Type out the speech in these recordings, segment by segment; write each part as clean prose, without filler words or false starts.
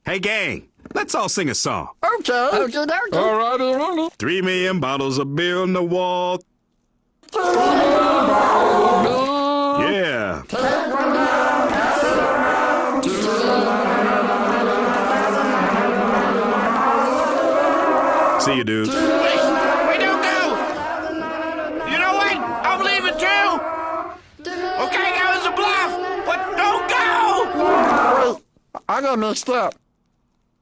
Hey, gang, let's all sing a song. Okay. All righty. 3 million bottles of beer on the wall. Yeah. See you, dude. Wait, don't go! You know what? I'm leaving too! Okay, that was a bluff, but don't go! Wait, I got mixed up.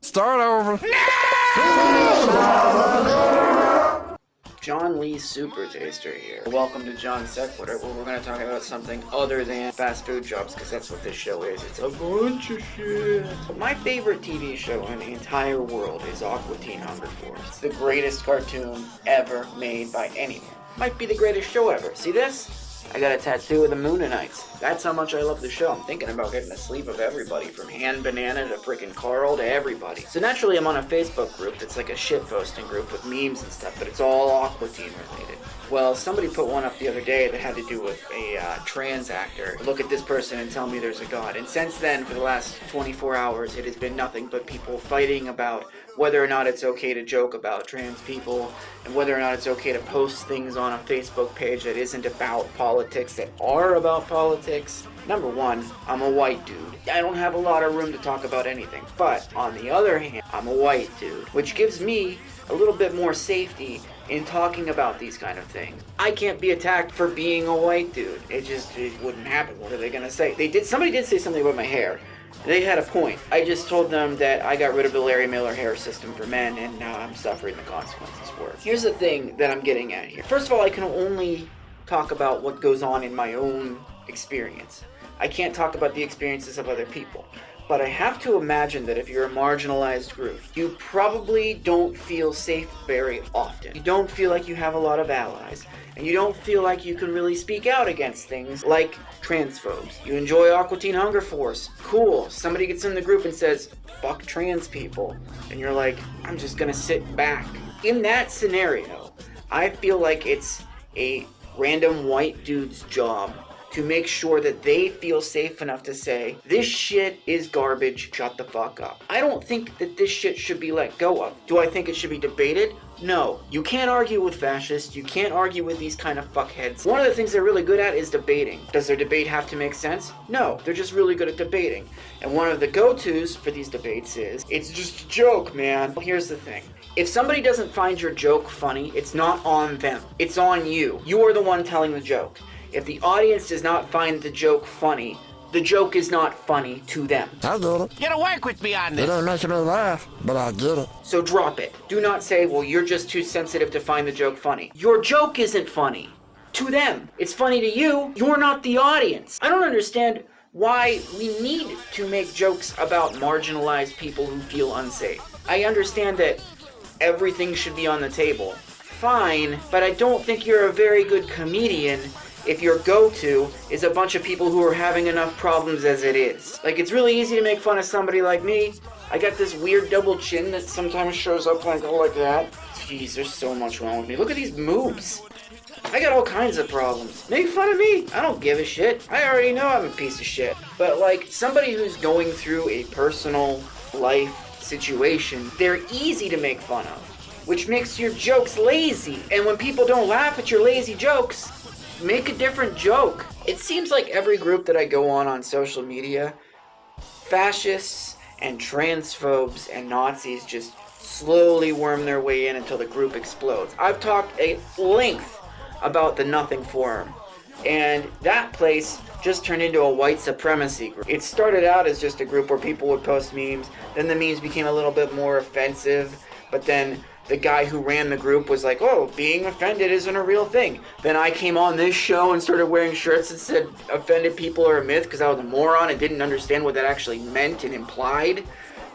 Start over. John Lee Super Taster here. Welcome to Johnsequitur, where we're going to talk about something other than fast food jobs, because that's what this show is. It's a bunch of shit. But my favorite TV show in the entire world is Aqua Teen Hunger Force. It's the greatest cartoon ever made by anyone. Might be the greatest show ever. See this? I got a tattoo of the Moonanites. That's how much I love the show. I'm thinking about getting a sleeve of everybody, from Han Banana to freaking Carl to everybody. So naturally I'm on a Facebook group that's like a shitposting group with memes and stuff, but it's all Aqua Teen related. Well, somebody put one up the other day that had to do with a trans actor. Look at this person and tell me there's a god. And since then, for the last 24 hours, it has been nothing but people fighting about whether or not it's okay to joke about trans people, and whether or not it's okay to post things on a Facebook page that isn't about politics, that are about politics. Number one, I'm a white dude. I don't have a lot of room to talk about anything. But on the other hand, I'm a white dude, which gives me a little bit more safety in talking about these kind of things. I can't be attacked for being a white dude. It wouldn't happen. What are they gonna say? Somebody did say something about my hair. They had a point. I just told them that I got rid of the Larry Miller hair system for men, and now I'm suffering the consequences for it. Here's the thing that I'm getting at here. First of all, I can only talk about what goes on in my own experience. I can't talk about the experiences of other people. But I have to imagine that if you're a marginalized group, you probably don't feel safe very often. You don't feel like you have a lot of allies, and you don't feel like you can really speak out against things like transphobes. You enjoy Aqua Teen Hunger Force. Cool. Somebody gets in the group and says, fuck trans people. And you're like, I'm just gonna sit back. In that scenario, I feel like it's a random white dude's job to make sure that they feel safe enough to say, this shit is garbage, shut the fuck up. I don't think that this shit should be let go of. Do I think it should be debated? No. You can't argue with fascists, you can't argue with these kind of fuckheads. One of the things they're really good at is debating. Does their debate have to make sense? No, they're just really good at debating. And one of the go-tos for these debates is, it's just a joke, man. Well, here's the thing. If somebody doesn't find your joke funny, it's not on them. It's on you. You are the one telling the joke. If the audience does not find the joke funny, the joke is not funny to them. I get it. Get to work with me on It this. ain't making me laugh, but I get it. So drop it. Do not say, well, you're just too sensitive to find the joke funny. Your joke isn't funny. To them. It's funny to you. You're not the audience. I don't understand why we need to make jokes about marginalized people who feel unsafe. I understand that everything should be on the table. Fine, but I don't think you're a very good comedian if your go-to is a bunch of people who are having enough problems as it is. Like, it's really easy to make fun of somebody like me. I got this weird double chin that sometimes shows up like, oh, like that. Jeez, there's so much wrong with me. Look at these moves. I got all kinds of problems. Make fun of me. I don't give a shit. I already know I'm a piece of shit. But like, somebody who's going through a personal life situation, they're easy to make fun of, which makes your jokes lazy. And when people don't laugh at your lazy jokes, make a different joke. It seems like every group that I go on social media, fascists and transphobes and Nazis just slowly worm their way in until the group explodes. I've talked at length about the Nothing Forum, and that place just turned into a white supremacy group. It started out as just a group where people would post memes, then the memes became a little bit more offensive, but then the guy who ran the group was like, oh, being offended isn't a real thing. Then I came on this show and started wearing shirts that said offended people are a myth because I was a moron and didn't understand what that actually meant and implied.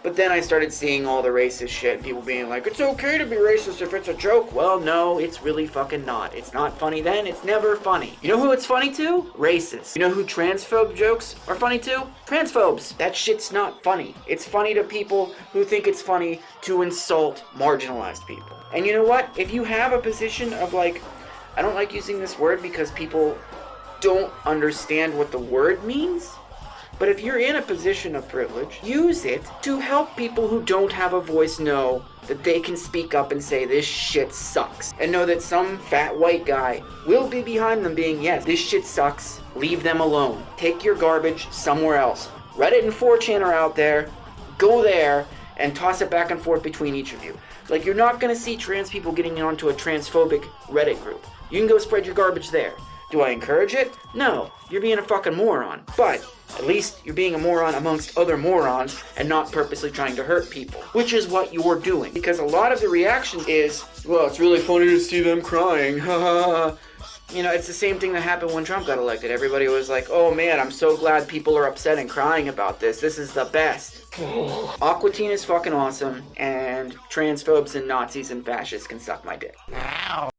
But then I started seeing all the racist shit and people being like, it's okay to be racist if it's a joke. Well, no, it's really fucking not. It's not funny then. It's never funny. You know who it's funny to? Racists. You know who transphobe jokes are funny to? Transphobes. That shit's not funny. It's funny to people who think it's funny to insult marginalized people. And you know what? If you have a position of like, I don't like using this word because people don't understand what the word means. But if you're in a position of privilege, use it to help people who don't have a voice know that they can speak up and say this shit sucks. And know that some fat white guy will be behind them being, yes, this shit sucks, leave them alone. Take your garbage somewhere else. Reddit and 4chan are out there. Go there and toss it back and forth between each of you. Like, you're not gonna see trans people getting onto a transphobic Reddit group. You can go spread your garbage there. Do I encourage it? No, you're being a fucking moron. But at least you're being a moron amongst other morons and not purposely trying to hurt people, which is what you're doing. Because a lot of the reaction is, well, it's really funny to see them crying, ha ha ha. You know, it's the same thing that happened when Trump got elected. Everybody was like, oh man, I'm so glad people are upset and crying about this. This is the best. Aqua Teen is fucking awesome, and transphobes and Nazis and fascists can suck my dick.